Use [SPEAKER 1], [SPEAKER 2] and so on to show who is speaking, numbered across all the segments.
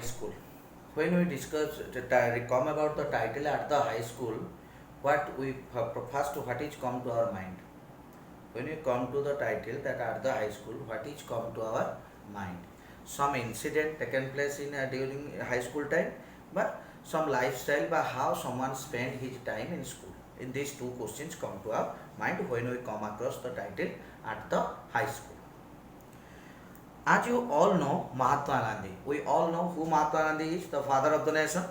[SPEAKER 1] high school. When we discuss come about the title at the high school, what is come to our mind? When we come to the title that at the high school, what is come to our mind? Some incident taken place in during high school time, but some lifestyle by how someone spent his time in school. In these two questions come to our mind when we come across the title at the high school. As you all know, Mahatma Gandhi. We all know who Mahatma Gandhi is, the father of the nation.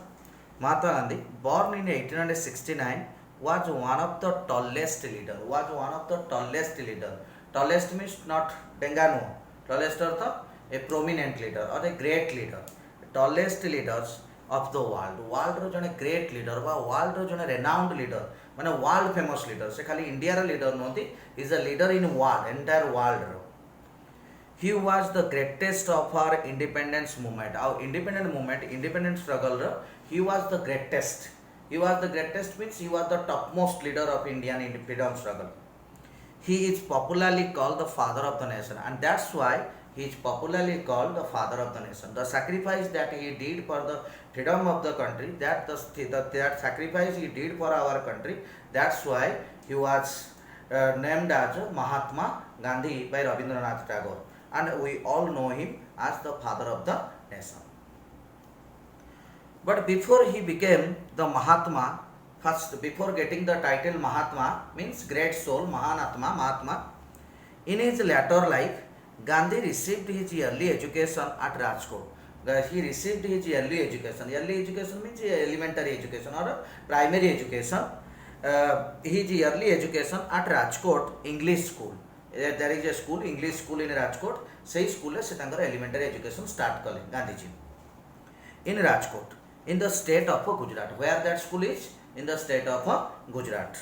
[SPEAKER 1] Mahatma Gandhi, born in 1869, was one of the tallest leader. Tallest means not denganu. Tallest artha a prominent leader or a great leader. Tallest leaders of the world. World रो जने great leader बा world रो जने renowned leader माने world famous leader. से खाली India रा leader नोती. He is a leader in world, entire world row. He was the greatest of our independence movement. Our independent movement, independent struggle, he was the greatest. He was the greatest means he was the topmost leader of Indian freedom struggle. He is popularly called the father of the nation, and that's why he is popularly called the father of the nation. The sacrifice that he did for the freedom of the country, that sacrifice he did for our country, that's why he was named as Mahatma Gandhi by Rabindranath Tagore. And we all know him as the father of the nation. But before he became the Mahatma, first before getting the title Mahatma means great soul, Mahatma, in his later life, Gandhi received his early education at Rajkot. He received his early education. Early education means elementary education or primary education. His early education at Rajkot English school. There is a school, English school in Rajkot. Say school se tankar elementary education start kale Gandhiji in Rajkot in the state of Gujarat. Where that school is? In the state of Gujarat.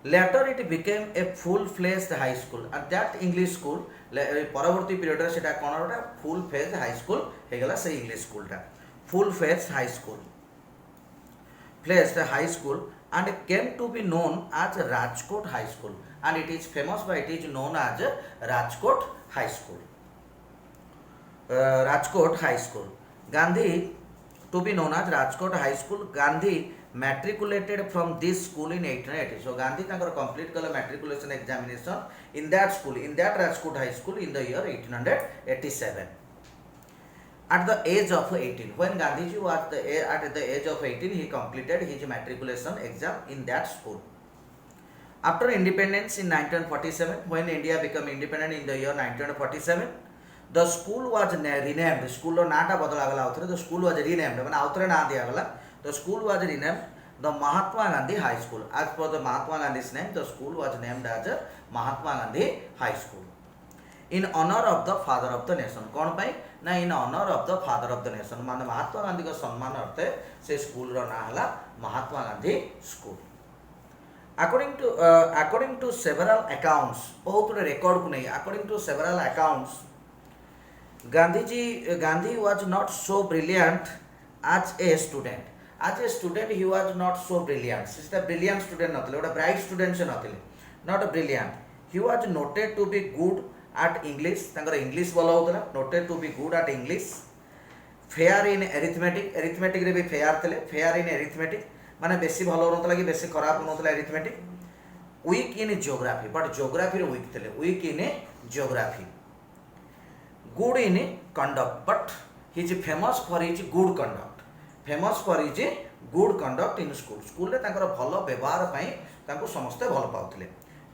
[SPEAKER 1] Later it became a full-fledged high school. At that English school paravarti period re seta kon ota full-fledged high school hegala se English school ta full-fledged high school and came to be known as Rajkot High School, and it is famous by it is known as Rajkot High School. Rajkot High School. Gandhi, to be known as Rajkot High School, Gandhi matriculated from this school in 1880. So Gandhi tankar complete kala matriculation examination in that school, in that Rajkot High School in the year 1887. At the age of 18, when Gandhiji was at the age of 18, he completed his matriculation exam in that school. After independence in 1947, when India became independent in the year 1947, the school was renamed. School ro naata badalagala avthare. The school was renamed. Mane avthare na diyagala. The school was renamed the Mahatma Gandhi High School. As per the Mahatma Gandhi's name, the school was named as Mahatma Gandhi High School. In honor of the father of the nation. कौन पाई ना in honor of the father of the nation. माने महात्मा गांधी का सम्मान अर्थे से school रो ना हला Mahatma Gandhi school. According to several accounts, बहुत रे record को नहीं. According to several accounts, Gandhi was not so brilliant as a student. As a student, he was not so brilliant. He is a brilliant student नथिले, ओटा bright student से नथिले. Not a brilliant. He was noted to be good at English. तांकर English बोला होता है. Noted to be good at English. Fair in arithmetic. Arithmetic रे भी fair थे. Fair in arithmetic. माने बेसी भलो होता लगी बेसी खराब होता है arithmetic. Weak in geography. But geography रे weak थे. Weak in geography. Good in conduct. But he is famous for his good conduct. Famous for his good conduct in school. School रे तांकर भलो व्यवहार पाई तांको समस्ते भलो पाउतले.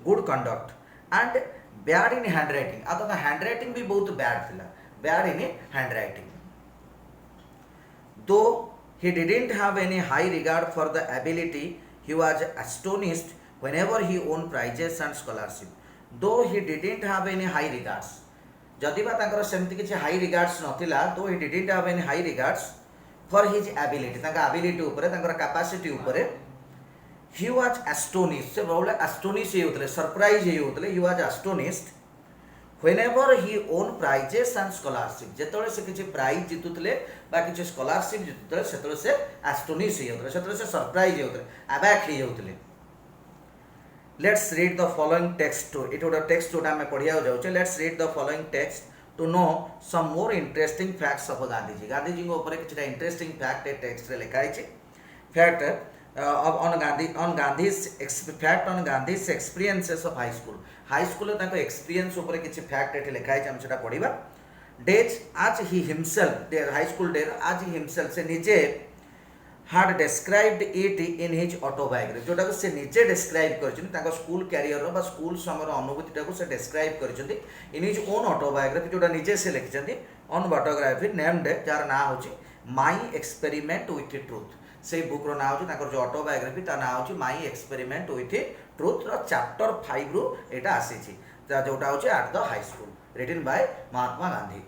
[SPEAKER 1] Good conduct and bad in handwriting. आता handwriting भी बहुत bad थिला. Bad in handwriting. Though he didn't have any high regard for the ability, he was astonished whenever he won prizes and scholarship. Though he didn't have any high regards. जदि बा तांकर सेमति किछि high regards नथिला, though he didn't have any high regards for his ability. तांका ability ऊपर तांकर capacity ऊपर he was astonished. से बोले astonish hey होतले, surprise hey होतले. He was astonished whenever he won prizes and scholarship. जेतले से किछि प्राइज जितुतले बा किछि स्कॉलरशिप जितुतले सेतले से astonish हे होतले, सेतले से surprise hey होतले, aback hey होतले. Let's read the following text. It would a text to हमें पढ़िया हो जाउचे. Let's read the following text to know some more interesting facts of Gandhiji Gandhiji ऊपर किसी इंटरेस्टिंग फैक्ट टेक्स्ट रे लिखाई fact on Gandhi's fact on Gandhi's experiences of high school experience ऊपर किसी फैक्ट एठी लिखा है हम सेटा पढिबा days as he himself there high school days as he himself से निजे had described it in his autobiography जोटा को से निजे डिस्क्राइब करछन ताको स्कूल कैरियर रो बा स्कूल समय अनुभूति टाको से डिस्क्राइब करछन इन हिज ओन ऑटोबायोग्राफी जोटा निजे से लिखछन ऑन ऑटोबायोग्राफी नेम्ड जार ना होची माय एक्सपेरिमेंट विथ ट्रुथ से बुक रो ना होची ताकर जो ऑटोबायोग्राफी ता ना होची माय एक्सपेरिमेंट विथ ट्रुथ रो चैप्टर 5 रो एटा आसी छी जोटा होची at the high school written by Mahatma Gandhi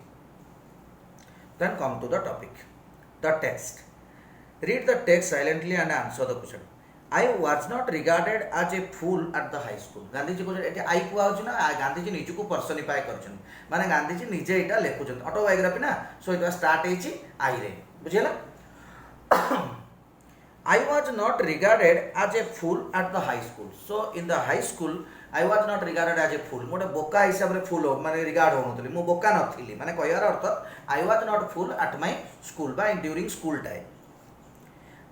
[SPEAKER 1] then come to the topic the text read the text silently and answer the question I was not regarded as a fool at the high school Gandhi ji को एटे आई को आउछ ना गांधी जी निजु को पर्सनिफाई करछन माने गांधी जी निजे एटा लेखुछन autobiography ना so it was start हेची आई रे बुझिला I was not regarded as a fool at the high school so in the high school I was not regarded as a fool मोटे बोका हिसाब रे फूल माने रिगार्ड होनतली मु बोका नथिली माने कहयार अर्थ I was not fool at my school by during school time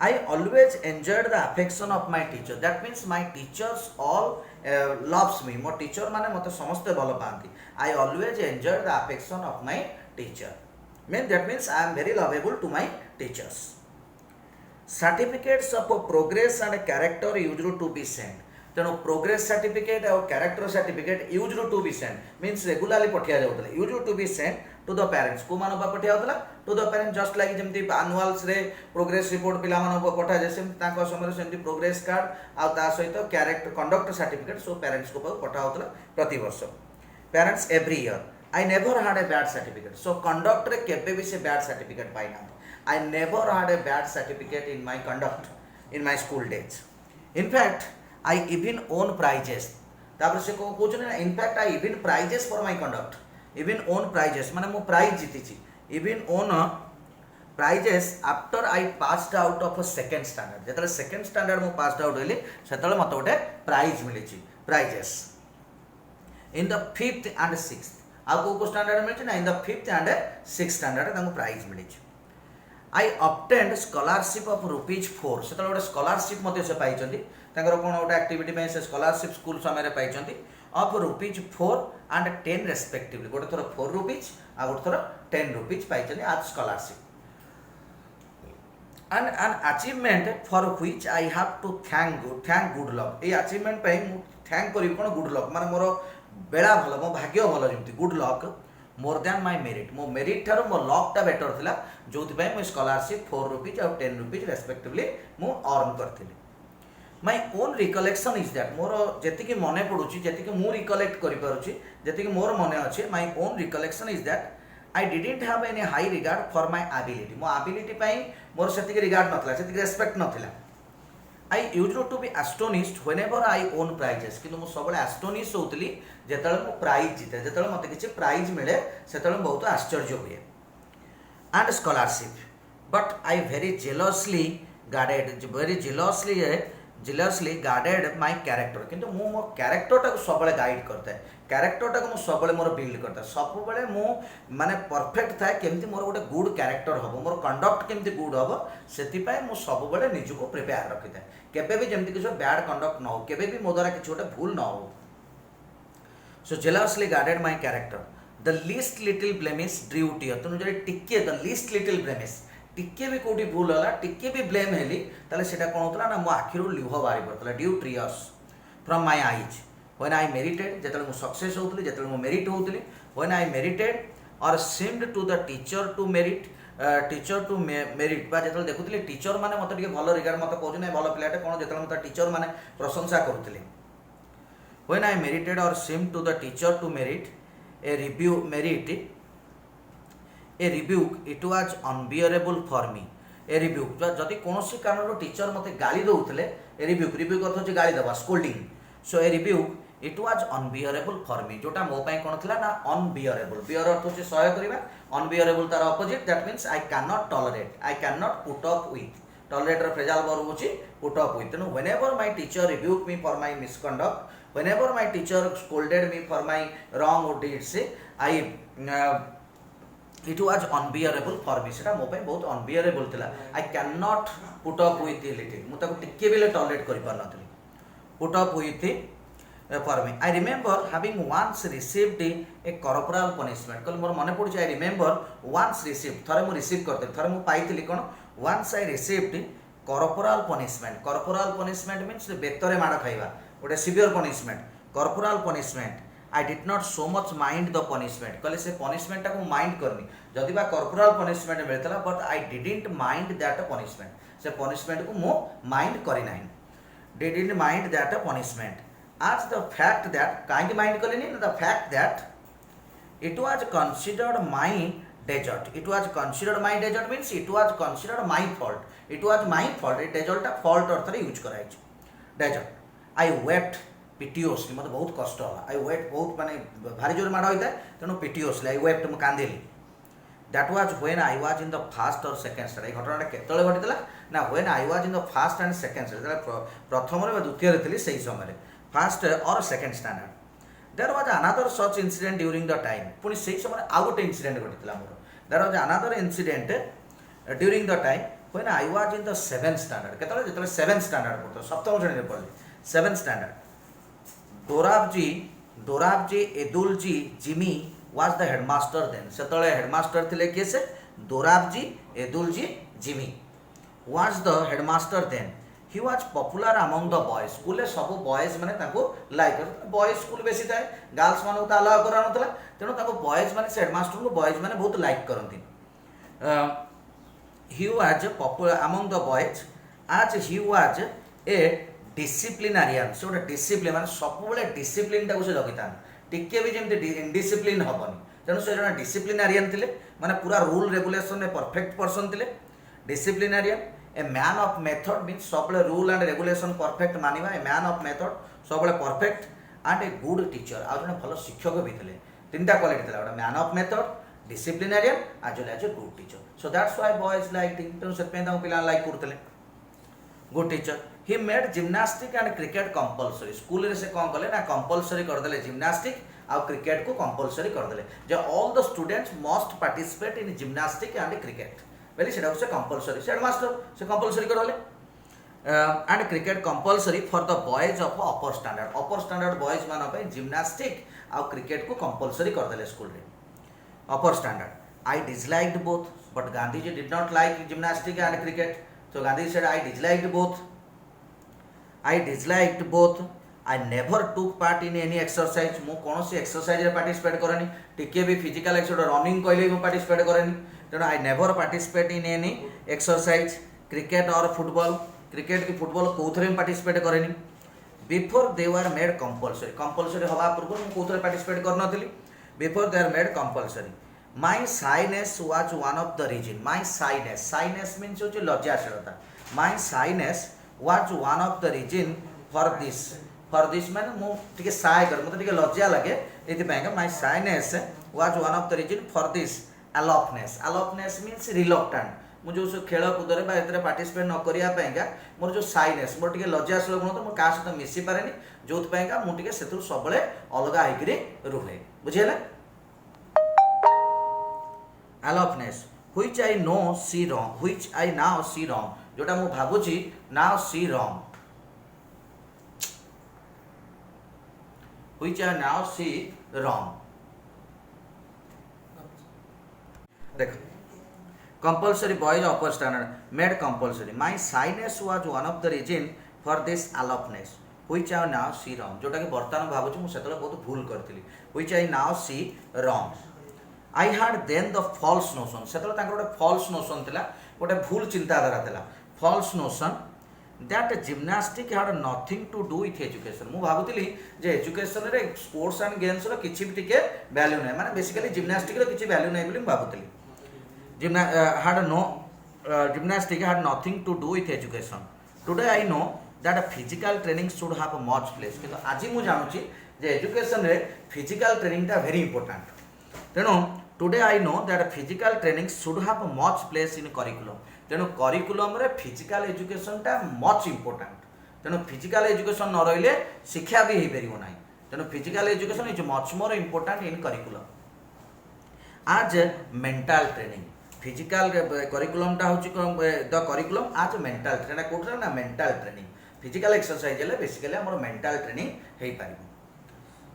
[SPEAKER 1] I always enjoyed the affection of my teacher. That means my teachers all loves me. Mo teacher माने मते समस्ते भलो पांती. I always enjoyed the affection of my teacher. That means I am very lovable to my teachers. Certificates of progress and character used to be sent. तेणु progress certificate और character certificate used to be send means regularly पठिया जाउतला used to be send to the parents को मानो पठिया होतला to the parents just like जेमती annuals रे प्रोग्रेस रिपोर्ट पिला मानो पठा जे सेम ताको समय सेमती प्रोग्रेस कार्ड आ ता सहित कैरेक्टर कंडक्ट सर्टिफिकेट सो पेरेंट्स को पठा होतला प्रति वर्ष parents every year I never had a bad certificate सो कंडक्ट रे केबे भी से बैड सर्टिफिकेट पाई ना I never had a bad certificate in my conduct in my school days in fact I even own prizes तापर से को कुछ ना in fact I even prizes for my conduct even own prizes माने मो prize जीती छी even own prizes after I passed out of second standard जेतले सेकंड स्टैंडर्ड मो पास्ड आउट होली सेतले मते गोटे प्राइज मिली छी prizes in the 5th and 6th आ को स्टैंडर्ड मिली छी ना in the 5th and 6th standard ताको प्राइज मिली छी आई ऑब्टेन्ड स्कॉलरशिप ऑफ ₹4 सेतले गोटे स्कॉलरशिप मते से पाई छथि तांकर कोन गोटे एक्टिविटी में से स्कॉलरशिप स्कूल समय रे पाई छथि ऑफ ₹4 एंड 10 रेस्पेक्टिवली गोटे थोर ₹4 आ गोटे थोर ₹10 पाई छथि आज scholarship and an achievement for which I have to thank good luck a achievement पे मु थैंक करी कोन गुड लक माने मोर बेला भलो मो भाग्य भलो जेमति good luck more than my merit मो मेरिट थारो मो लक टा बेटर थिला जोथि पय मो स्कॉलरशिप ₹4 और ₹10 रेस्पेक्टिवली मु अर्न करथिली my own recollection is that मोर जेति कि मने पडुची जेति कि मु रिकलेक्ट करि पारुची जेति कि मोर मने अछि my own recollection is that I didn't have any high regard for my ability मो एबिलिटी पय मोर सेति कि रिगार्ड नथला सेति कि रेस्पेक्ट नथला I used to be astonished whenever I won prizes किंतु मु सबले एस्टोनिश होतली जेतले मु प्राइज जीते जेतले मते किछि प्राइज मिले सेतले बहुत आश्चर्य हुए and scholarship but I very जेलसली guarded my character किंतु मु मो कैरेक्टर टाको सबले गाइड करता है कैरेक्टर टाको मु सबले मोर बिल्ड करता सब बेले मु माने परफेक्ट थाए केमती मोर गोटे गुड कैरेक्टर हबो मोर कंडक्ट केमती गुड हबो सेति पय मु सब बेले निजु को प्रिपेयर रखिता केबे भी जेमती किछो बैड कंडक्ट न हो केबे भी मो द्वारा किछ गोटे भूल न हो so jealously guarded my character the least little blemish due to तनु जे टिके द लीस्ट लिटिल ब्लेमिश टिके भी कोठी भूल होला टिके भी ब्लेम हेली ताले सेटा कोन होतला ना मो आखिरु लिह बारी पड़तला drew tears from my eyes when I merited जेतले मो सक्सेस होतली जेतले मो मेरिट होतली व्हेन आई मेरिटेड और seemed to the teacher to merit बा जेतले देखुतली टीचर माने मते टिके भलो रिगार्ड मते कहू नै भलो पिलाटे कोन जेतले मते टीचर माने प्रशंसा करथले व्हेन आई मेरिटेड और seemed to the teacher to merit a rebuke it was unbearable for me a rebuke जदि कोनोसी कारण टीचर मते गाली दउतले ए रिब्यूक अर्थ होची गाली दबा scolding so A rebuke it was unbearable for मी जोटा मो पय कोन थिला ना अनबियरेबल बियर अर्थ होची सहय करिबा अनबियरेबल तार opposite that means I can not tolerate I can not put up with tolerate र फ्रेजाल वर्ब होची put up with no whenever my teacher rebuke me for my misconduct whenever my teacher scolded me for my wrong deeds I it was unbearable for me सेटा मो पे बहुत unbearable थिला I can not put up with it मु ताको टिके बेले tolerate करि पार नथली put up with for me I remember having once received a corporal punishment कल मोर मने पड़छ आई रिमेंबर वंस रिसीव्ड थरे मु रिसीव करते थरे मु पाइथिली कोन once I received corporal punishment means बेतरे माड़ खाइबा गोटे severe punishment corporal punishment I did not so much mind the punishment कहले से पनिशमेंट टाको माइंड करनी जदि बा कॉर्पोरल पनिशमेंट मिलता but I didn't mind that punishment से पनिशमेंट को मु माइंड करी नाही didn't mind that punishment as the fact that काहे माइंड करनी the fact that it was considered my desert it was considered my desert means it was considered my fault it was my fault a desert fault अर्थ रे use कराई desert आई wept पिटिओसली मतलब बहुत कष्ट है I wait बहुत माने भारी जोर माड़ होता है तेणु पिटिओसली आई वेप्ट मुझे कांदिली that was when I was in the first और सेकंड स्टैंडर्ड घटना केतले घटीला ना when I was in the first and second standard प्रथम रे द्वितीय रे थिली सही समय फर्स्ट और second standard there was another such incident during the time पुनी सही समय आउ गोटे इंसिडेंट घटीला मोर there was another incident during the time when I was in the 7th standard केतले जेतले 7th स्टैंडर्ड पढतो सप्तम श्रेणी रे पढली 7th standard Dorabji Edulji Gimi was the headmaster then से हेडमास्टर थिले किए से Dorabji Edulji Gimi was the headmaster then he was popular among the boys school सब बॉयज माने ताको लाइक बॉयज स्कूल बेसी थाए गर्ल्स माने तो अलाउ करा नथला तेणु ताको बॉयज माने से हेडमास्टर को बॉयज माने बहुत लाइक करंती he was popular among the boys as he was a डिसिप्लिनारियन से गोटे डिसिप्लिन माने सब डिसिप्लिन टाको से जगिता टिके भी जमी इनडिसिप्लिन हेनी तेणु से जन डिसिप्लिनारियन थे माने पूरा रूल रेगुलेशन में परफेक्ट पर्सन थे disciplinarian a man of method mean सब रूल एंड रेगुलेशन परफेक्ट मानिबा ए मैन ऑफ मेथड सब perfect and a good teacher आ जन भल शिक्षक भी थे तीनटा क्वालिटी था गोटे man of method disciplinarian as well as a good teacher so that's why boys like तेणु से पिला लाइक करते good teacher he made gymnastic and cricket compulsory school रे से कौन कले ना कंपलसरी करदे जिम्नास्टिक आ क्रिकेट को कंपलसरी करदे जे all the students must participate in gymnastic and cricket बेली सेटा से कंपलसरी से हेडमास्टर से कंपलसरी करले and cricket compulsory for the boys of upper standard boys मान पे जिम्नास्टिक आ क्रिकेट को कंपलसरी करदे स्कूल रे upper standard I disliked both but Gandhi ji did not like gymnastic and cricket so Gandhi said I disliked both I never took part in any exercise मु कौन सी exercise रे participate करनी टिके भी फिजिकल एक्सरसाइज रनिंग कहले मु participate करनी तेणु I never participate in any exercise cricket और फुटबॉल क्रिकेट की फुटबॉल कौथरे पार्टिसिपेट करनी before they were made compulsory हवा पूर्व मु कौथरे पार्टिसिपेट कर नथली before they are made compulsory My shyness was one of the reason. My shyness means होची लज्जाशीलता. My shyness was one of the reason for this. For this माने मु टिके शाय कर मते टिके लज्जा लगे एथि पयका my shyness was one of the reason for this aloofness means reluctant मु जो खेल कूद रे बा एतरे पार्टिसिपेट न करिया पयका मोर जो shyness मोर टिके लज्जाशील गुण तो मु का सहित मिसी पारेनी जोथ पयका मु टिके सेतु सबले अलगा आइकरी रुहे बुझियला aloofness which I now see wrong जोटा मु भाबुची now see wrong which I now see wrong देखो compulsory boys upper standard made compulsory my shyness was one of the reason for this aloofness which I now see wrong जोटा कि वर्तमान भाबुची मु सेतले बहुत भूल करथिली which I now see wrong I had then the false notion सेतले तांकर गोटे false notion थिला गोटे भूल चिंताधारा थिला false notion that gymnastic had nothing to do with education मु भाबुतिली जे एजुकेशन रे स्पोर्ट्स एंड गेम्स रो किछि भी टिके वैल्यू नै माने बेसिकली जिम्नास्टिक रो किछि वैल्यू नै बोली मु भाबुतिली gymnastic had nothing to do with education today I know that physical training should have much place किंतु आज मु जानूची जे एजुकेशन रे फिजिकल ट्रेनिंग ता वेरी इंपोर्टेंट तेणु today I know that physical training should have much place in curriculum तेणु curriculum रे physical education टा much important तेणु फिजिकल एजुकेशन न रहिले शिक्षा भी हो पारिबो नाही तेणु physical education is much more important in curriculum आज मेंटल ट्रेनिंग फिजिकल करिकुलमटा हूँ द करिकुलम आज मेंटल ट्रेनिंग कौट ना मेंटल ट्रेनिंग फिजिकल एक्सरसाइज है बेसिकली आम मेंटल ट्रेनिंग हो पार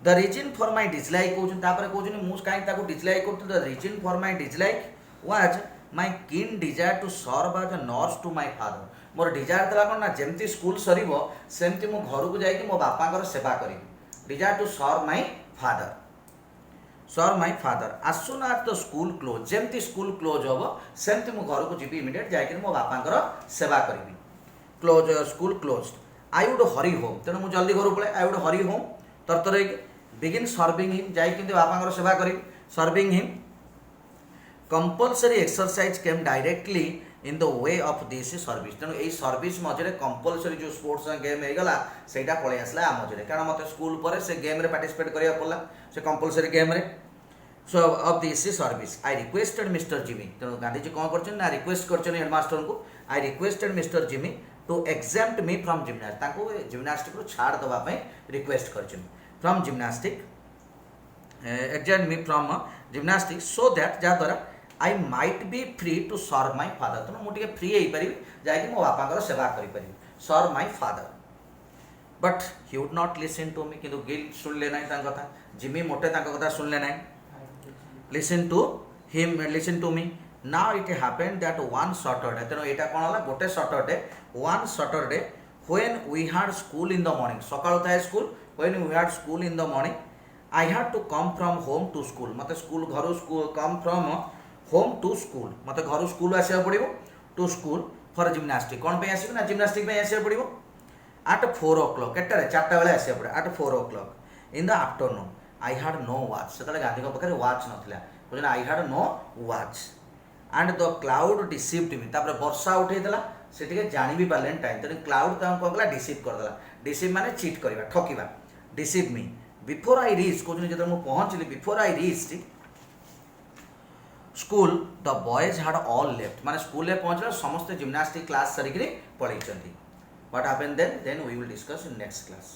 [SPEAKER 1] the reason for my dislike कहते मुझे कहीं डिसलाइक कर the reason for my dislike was my keen desire to serve as a nurse to my father मोर डिजायर था कौन ना जमती स्कूल सर सेमती मो घर को जाकि मो बापा सेवा करी desire to serve my father as soon as the school close जमती स्कूल क्लोज हम सेमती मो घर को जीवी इमिडिएट जाकि मो बापा सेवा करी close school close I would hurry home तेणु मुझे जल्दी घर पड़े आई वुड हरी होम तरतर बिगिन सर्विंग हिम जाकि बापा सेवा करी serving him compulsory exercise came directly in the way of this service तेणु यही सर्विस मझे कंपलसरी जो स्पोर्ट्स गेम होगा से पलि आसला मझे कारण मत स्कूल पर से गेम रे पार्टिसिपेट करा पड़ा से कंपलसरी गेम रे so of this service I requested mister Gimi तेणु गांधीजी कौन कर रिक्वेस्ट कर हेडमास्टर को I requested mister Gimi to exempt me from gymnastic gymnastic रू छाड़ देवाई रिक्वेस्ट कर from gymnastic exempt me from gymnastic so that जहाँद्वारा I might be free to serve my father तेणु मुझे फ्री हो पारि जाकि मो बापा सेवा करी serve my father but he would not listen to me किंतु गिल सुनले ना कथा जिमी मोटे कथा सुनले ना listen to me now it happened that one Saturday तेणु यहाँ कौन है गोटे Saturday one Saturday when we had school in the morning सकाळु थाए school when we had school in the morning I had to come from home to school मत school घर come from home to school मत घर school आसा पड़ो to school for gymnastic कौन पे आसना जिम्नास्टिक आसा पड़ो एट 4 o'clock केटे 4टा बेले आसा पड़े at 4 o'clock in the afternoon I had no watch से गांधी पाखे वाच ना I had no watch and the cloud deceived me तापर वर्षा उठेला से टे जानी भी पारे टाइम तेणु क्लाउड कौन कला डिसीव करदेला डिसीव माने चीट करवा ठकिबा deceive me before I reach कहते जो मुझे पहुँचली before I reach school the boys had all left माने स्कूल में पहुँचला समस्त जिम्नास्टिक क्लास सरिक पलैंट what happened then we will discuss in next class.